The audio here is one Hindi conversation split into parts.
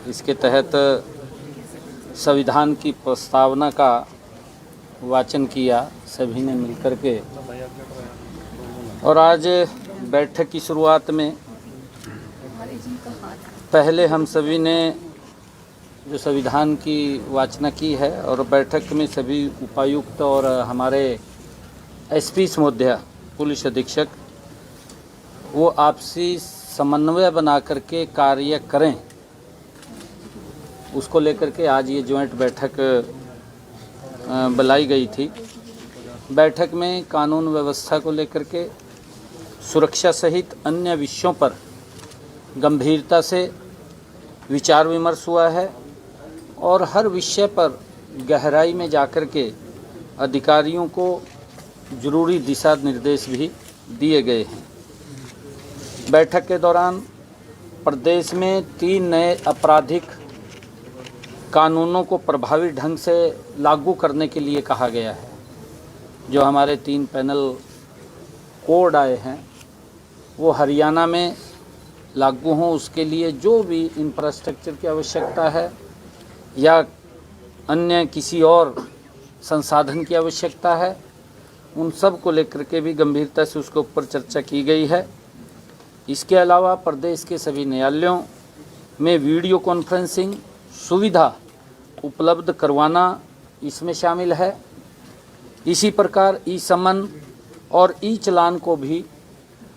इसके तहत संविधान की प्रस्तावना का वाचन किया सभी ने मिलकर के। और आज बैठक की शुरुआत में पहले हम सभी ने जो संविधान की वाचना की है और बैठक में सभी उपायुक्त और हमारे एसपी महोदया पुलिस अधीक्षक वो आपसी समन्वय बना करके कार्य करें, उसको लेकर के आज ये ज्वाइंट बैठक बुलाई गई थी। बैठक में कानून व्यवस्था को लेकर के सुरक्षा सहित अन्य विषयों पर गंभीरता से विचार विमर्श हुआ है और हर विषय पर गहराई में जाकर के अधिकारियों को जरूरी दिशा निर्देश भी दिए गए हैं। बैठक के दौरान प्रदेश में 3 नए आपराधिक कानूनों को प्रभावी ढंग से लागू करने के लिए कहा गया है। जो हमारे 3 पैनल कोड आए हैं वो हरियाणा में लागू हों, उसके लिए जो भी इंफ्रास्ट्रक्चर की आवश्यकता है या अन्य किसी और संसाधन की आवश्यकता है, उन सब को लेकर के भी गंभीरता से उसके ऊपर चर्चा की गई है। इसके अलावा प्रदेश के सभी न्यायालयों में वीडियो कॉन्फ्रेंसिंग सुविधा उपलब्ध करवाना इसमें शामिल है। इसी प्रकार ई समन और ई चालान को भी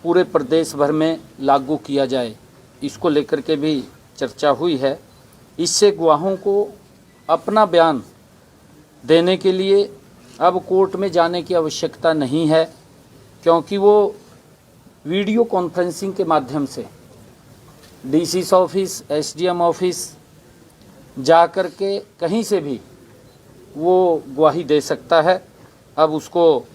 पूरे प्रदेश भर में लागू किया जाए, इसको लेकर के भी चर्चा हुई है। इससे गवाहों को अपना बयान देने के लिए अब कोर्ट में जाने की आवश्यकता नहीं है, क्योंकि वो वीडियो कॉन्फ्रेंसिंग के माध्यम से डीसी ऑफिस, एसडीएम ऑफिस जा कर के कहीं से भी वो गवाही दे सकता है। अब उसको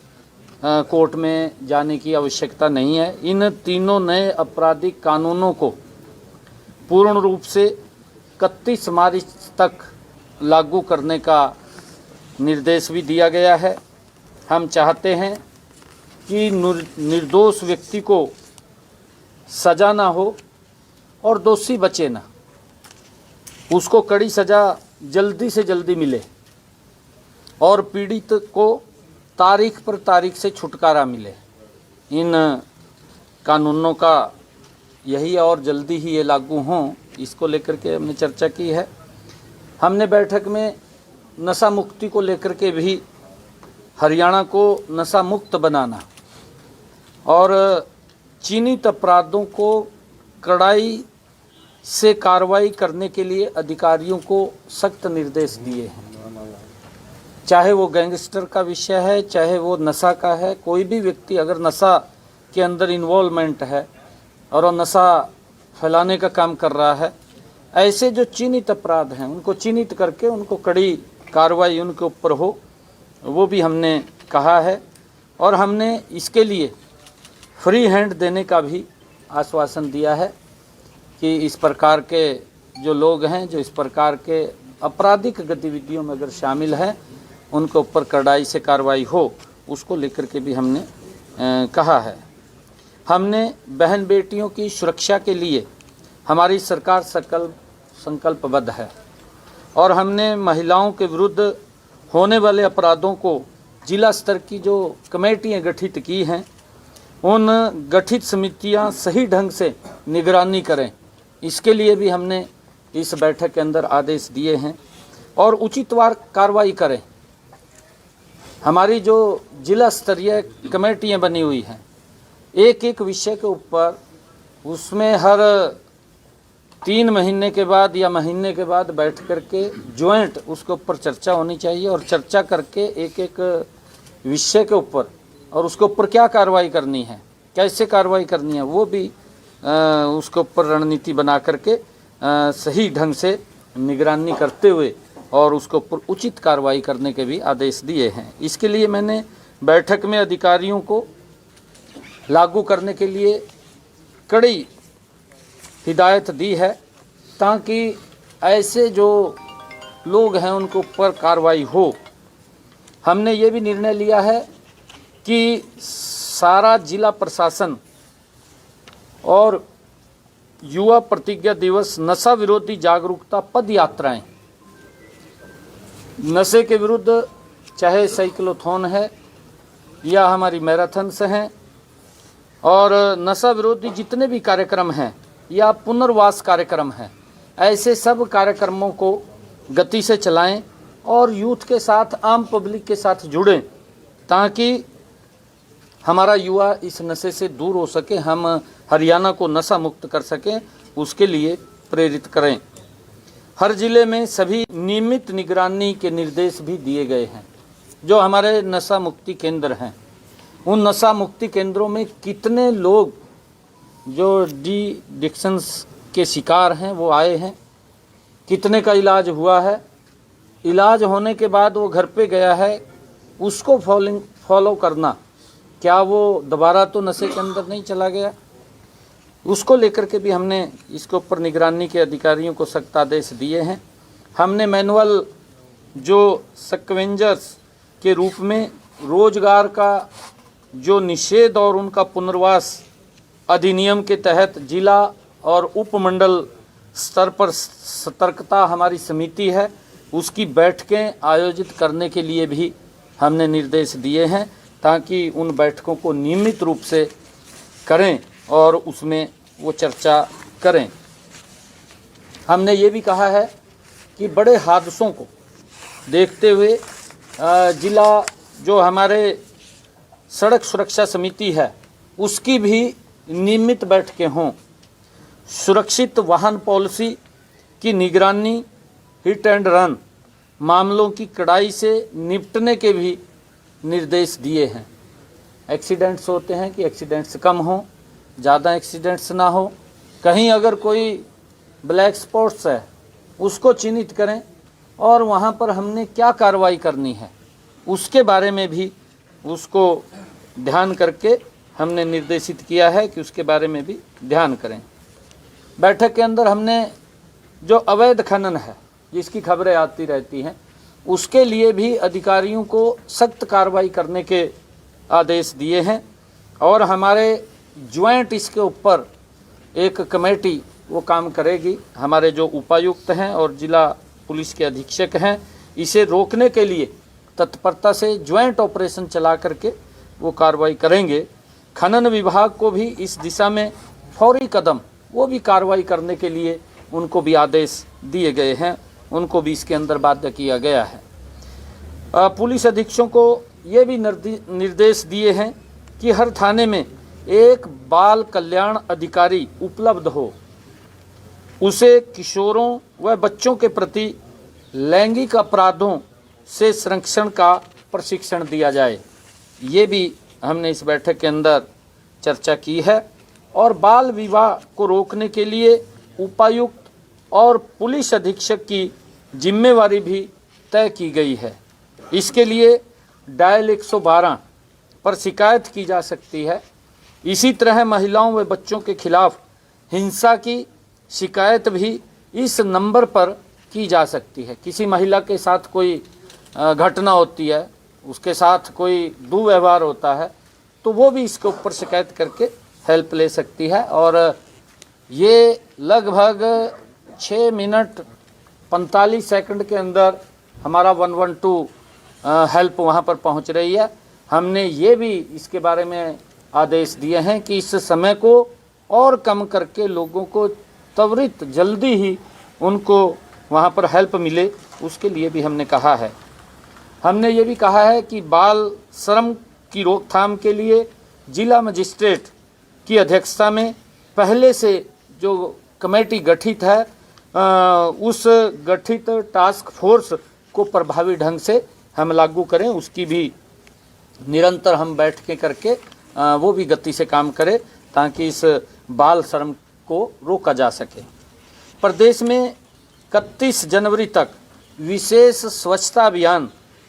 कोर्ट में जाने की आवश्यकता नहीं है। इन तीनों नए आपराधिक कानूनों को पूर्ण रूप से 31 मार्च तक लागू करने का निर्देश भी दिया गया है। हम चाहते हैं कि निर्दोष व्यक्ति को सज़ा ना हो और दोषी बचे ना, उसको कड़ी सज़ा जल्दी से जल्दी मिले और पीड़ित को तारीख पर तारीख से छुटकारा मिले। इन कानूनों का यही और जल्दी ही ये लागू हों, इसको लेकर के हमने चर्चा की है। हमने बैठक में नशा मुक्ति को लेकर के भी हरियाणा को नशा मुक्त बनाना और चिन्हित अपराधों को कड़ाई से कार्रवाई करने के लिए अधिकारियों को सख्त निर्देश दिए हैं। चाहे वो गैंगस्टर का विषय है, चाहे वो नशा का है, कोई भी व्यक्ति अगर नशा के अंदर इन्वॉल्वमेंट है और वो नशा फैलाने का काम कर रहा है, ऐसे जो चिन्हित अपराध हैं उनको चिन्हित करके उनको कड़ी कार्रवाई उनके ऊपर हो, वो भी हमने कहा है। और हमने इसके लिए फ्री हैंड देने का भी आश्वासन दिया है कि इस प्रकार के जो लोग हैं जो इस प्रकार के आपराधिक गतिविधियों में अगर शामिल हैं उनके ऊपर कड़ाई से कार्रवाई हो, उसको लेकर के भी हमने कहा है। हमने बहन बेटियों की सुरक्षा के लिए हमारी सरकार संकल्पबद्ध है और हमने महिलाओं के विरुद्ध होने वाले अपराधों को जिला स्तर की जो कमेटियां गठित की हैं, उन गठित समितियां सही ढंग से निगरानी करें, इसके लिए भी हमने इस बैठक के अंदर आदेश दिए हैं और उचितवार कार्रवाई करें। हमारी जो जिला स्तरीय कमेटियां बनी हुई हैं, एक एक विषय के ऊपर उसमें हर 3 महीने के बाद या महीने के बाद बैठ करके ज्वाइंट उसके ऊपर चर्चा होनी चाहिए और चर्चा करके एक एक विषय के ऊपर और उसके ऊपर क्या कार्रवाई करनी है, कैसे कार्रवाई करनी है, वो भी उसके ऊपर रणनीति बना करके सही ढंग से निगरानी करते हुए और उसके ऊपर उचित कार्रवाई करने के भी आदेश दिए हैं। इसके लिए मैंने बैठक में अधिकारियों को लागू करने के लिए कड़ी हिदायत दी है, ताकि ऐसे जो लोग हैं उनके ऊपर कार्रवाई हो। हमने ये भी निर्णय लिया है कि सारा जिला प्रशासन और युवा प्रतिज्ञा दिवस, नशा विरोधी जागरूकता पद यात्राएं। नशे के विरुद्ध चाहे साइक्लोथॉन है या हमारी मैराथन्स हैं, और नशा विरोधी जितने भी कार्यक्रम हैं या पुनर्वास कार्यक्रम हैं, ऐसे सब कार्यक्रमों को गति से चलाएं और यूथ के साथ, आम पब्लिक के साथ जुड़ें, ताकि हमारा युवा इस नशे से दूर हो सके, हम हरियाणा को नशा मुक्त कर सकें, उसके लिए प्रेरित करें। हर जिले में सभी नियमित निगरानी के निर्देश भी दिए गए हैं। जो हमारे नशा मुक्ति केंद्र हैं, उन नशा मुक्ति केंद्रों में कितने लोग जो डिक्शंस के शिकार हैं वो आए हैं, कितने का इलाज हुआ है, इलाज होने के बाद वो घर पे गया है, उसको फॉलो करना, क्या वो दोबारा तो नशे के अंदर नहीं चला गया, उसको लेकर के भी हमने इसके ऊपर निगरानी के अधिकारियों को सख्त आदेश दिए हैं। हमने मैनुअल जो स्कैवेंजर्स के रूप में रोजगार का जो निषेध और उनका पुनर्वास अधिनियम के तहत जिला और उपमंडल स्तर पर सतर्कता हमारी समिति है, उसकी बैठकें आयोजित करने के लिए भी हमने निर्देश दिए हैं, ताकि उन बैठकों को नियमित रूप से करें और उसमें वो चर्चा करें। हमने ये भी कहा है कि बड़े हादसों को देखते हुए जिला जो हमारे सड़क सुरक्षा समिति है उसकी भी नियमित बैठकें हों। सुरक्षित वाहन पॉलिसी की निगरानी, हिट एंड रन मामलों की कड़ाई से निपटने के भी निर्देश दिए हैं। एक्सीडेंट्स होते हैं कि एक्सीडेंट्स कम हो, ज़्यादा एक्सीडेंट्स ना हो, कहीं अगर कोई ब्लैक स्पॉट्स है उसको चिन्हित करें और वहाँ पर हमने क्या कार्रवाई करनी है उसके बारे में भी उसको ध्यान करके हमने निर्देशित किया है कि उसके बारे में भी ध्यान करें। बैठक के अंदर हमने जो अवैध खनन है जिसकी खबरें आती रहती हैं उसके लिए भी अधिकारियों को सख्त कार्रवाई करने के आदेश दिए हैं, और हमारे ज्वाइंट इसके ऊपर एक कमेटी वो काम करेगी। हमारे जो उपायुक्त हैं और जिला पुलिस के अधीक्षक हैं इसे रोकने के लिए तत्परता से ज्वाइंट ऑपरेशन चला करके वो कार्रवाई करेंगे। खनन विभाग को भी इस दिशा में फौरी कदम वो भी कार्रवाई करने के लिए उनको भी आदेश दिए गए हैं, उनको भी इसके अंदर बाध्य किया गया है। पुलिस अधीक्षकों को ये भी निर्देश दिए हैं कि हर थाने में एक बाल कल्याण अधिकारी उपलब्ध हो, उसे किशोरों व बच्चों के प्रति लैंगिक अपराधों से संरक्षण का प्रशिक्षण दिया जाए। ये भी हमने इस बैठक के अंदर चर्चा की है। और बाल विवाह को रोकने के लिए उपायुक्त और पुलिस अधीक्षक की जिम्मेवारी भी तय की गई है। इसके लिए डायल 112 पर शिकायत की जा सकती है। इसी तरह महिलाओं व बच्चों के खिलाफ हिंसा की शिकायत भी इस नंबर पर की जा सकती है। किसी महिला के साथ कोई घटना होती है, उसके साथ कोई दुर्व्यवहार होता है, तो वो भी इसके ऊपर शिकायत करके हेल्प ले सकती है। और ये लगभग 6 मिनट 45 सेकंड के अंदर हमारा 112 हेल्प वहाँ पर पहुँच रही है। हमने ये भी इसके बारे में आदेश दिए हैं कि इस समय को और कम करके लोगों को त्वरित जल्दी ही उनको वहाँ पर हेल्प मिले, उसके लिए भी हमने कहा है। हमने ये भी कहा है कि बाल श्रम की रोकथाम के लिए जिला मजिस्ट्रेट की अध्यक्षता में पहले से जो कमेटी गठित है उस गठित टास्क फोर्स को प्रभावी ढंग से हम लागू करें, उसकी भी निरंतर हम बैठकें करके वो भी गति से काम करें ताकि इस बाल श्रम को रोका जा सके। प्रदेश में 31 जनवरी तक विशेष स्वच्छता अभियान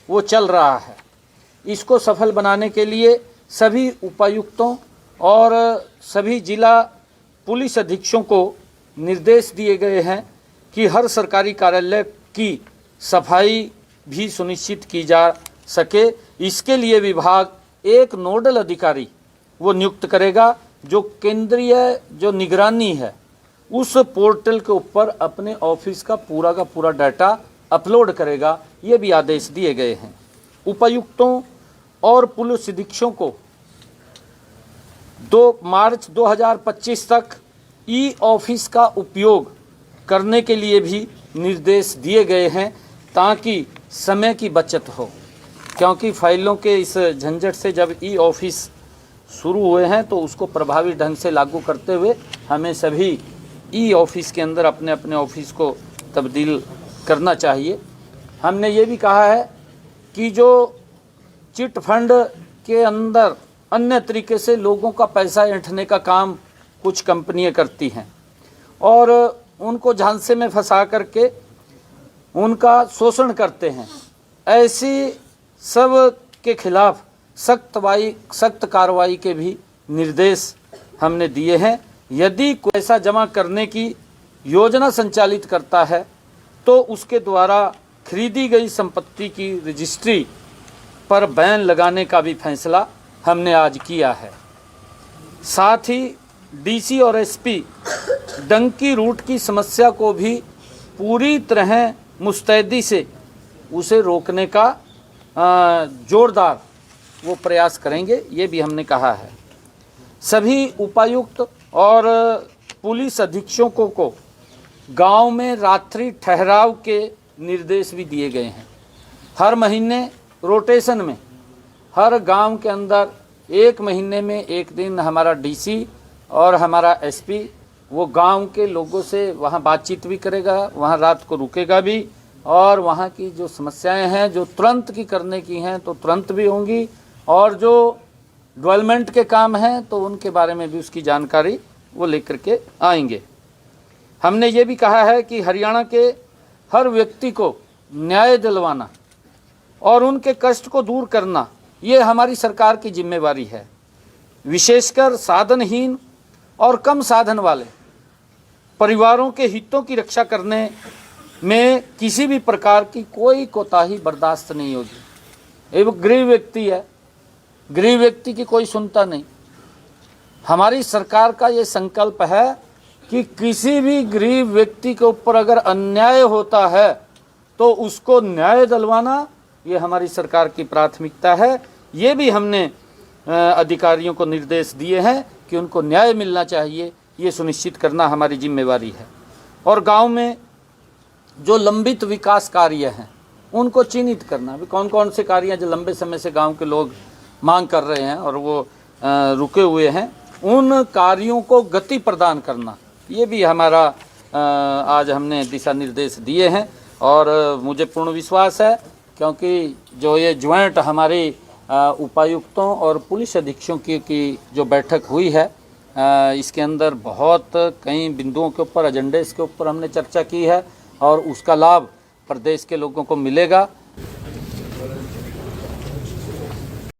वो चल रहा है। इसको सफल बनाने के लिए सभी उपायुक्तों और सभी जिला पुलिस अधीक्षकों को निर्देश दिए गए हैं कि हर सरकारी कार्यालय की सफाई भी सुनिश्चित की जा सके। इसके लिए विभाग एक नोडल अधिकारी वो नियुक्त करेगा जो केंद्रीय जो निगरानी है उस पोर्टल के ऊपर अपने ऑफिस का पूरा डाटा अपलोड करेगा, ये भी आदेश दिए गए हैं। उपायुक्तों और पुलिस अधीक्षकों को 2 मार्च 2025 तक ई ऑफिस का उपयोग करने के लिए भी निर्देश दिए गए हैं, ताकि समय की बचत हो। क्योंकि फाइलों के इस झंझट से जब ई ऑफिस शुरू हुए हैं तो उसको प्रभावी ढंग से लागू करते हुए हमें सभी ई ऑफिस के अंदर अपने अपने ऑफिस को तब्दील करना चाहिए। हमने ये भी कहा है कि जो चिट फंड के अंदर अन्य तरीके से लोगों का पैसा ऐंठने का काम कुछ कंपनियां करती हैं और उनको झांसे में फंसा करके उनका शोषण करते हैं, ऐसी सब के खिलाफ सख्त कार्रवाई के भी निर्देश हमने दिए हैं। यदि कोई पैसा जमा करने की योजना संचालित करता है तो उसके द्वारा खरीदी गई संपत्ति की रजिस्ट्री पर बैन लगाने का भी फैसला हमने आज किया है। साथ ही डीसी और एसपी डंकी रूट की समस्या को भी पूरी तरह मुस्तैदी से उसे रोकने का जोरदार वो प्रयास करेंगे, ये भी हमने कहा है। सभी उपायुक्त और पुलिस अधीक्षकों को गांव में रात्रि ठहराव के निर्देश भी दिए गए हैं। हर महीने रोटेशन में हर गांव के अंदर 1 महीने में 1 दिन हमारा डीसी और हमारा एसपी वो गांव के लोगों से वहां बातचीत भी करेगा, वहां रात को रुकेगा भी और वहां की जो समस्याएं हैं जो तुरंत की करने की हैं तो तुरंत भी होंगी, और जो डेवलपमेंट के काम हैं तो उनके बारे में भी उसकी जानकारी वो लेकर के आएंगे। हमने ये भी कहा है कि हरियाणा के हर व्यक्ति को न्याय दिलवाना और उनके कष्ट को दूर करना ये हमारी सरकार की जिम्मेवारी है। विशेषकर साधनहीन और कम साधन वाले परिवारों के हितों की रक्षा करने में किसी भी प्रकार की कोई कोताही बर्दाश्त नहीं होगी। एक गरीब व्यक्ति है, गरीब व्यक्ति की कोई सुनता नहीं। हमारी सरकार का ये संकल्प है कि किसी भी गरीब व्यक्ति के ऊपर अगर अन्याय होता है तो उसको न्याय दिलवाना ये हमारी सरकार की प्राथमिकता है। ये भी हमने अधिकारियों को निर्देश दिए हैं कि उनको न्याय मिलना चाहिए, ये सुनिश्चित करना हमारी जिम्मेवारी है। और गांव में जो लंबित विकास कार्य हैं उनको चिन्हित करना, भी कौन कौन से कार्य हैं जो लंबे समय से गांव के लोग मांग कर रहे हैं और वो रुके हुए हैं, उन कार्यों को गति प्रदान करना, ये भी हमारा आज हमने दिशा निर्देश दिए हैं। और मुझे पूर्ण विश्वास है क्योंकि जो ये ज्वाइंट हमारी उपायुक्तों और पुलिस अधीक्षकों की जो बैठक हुई है इसके अंदर बहुत कई बिंदुओं के ऊपर, एजेंडे के ऊपर हमने चर्चा की है और उसका लाभ प्रदेश के लोगों को मिलेगा।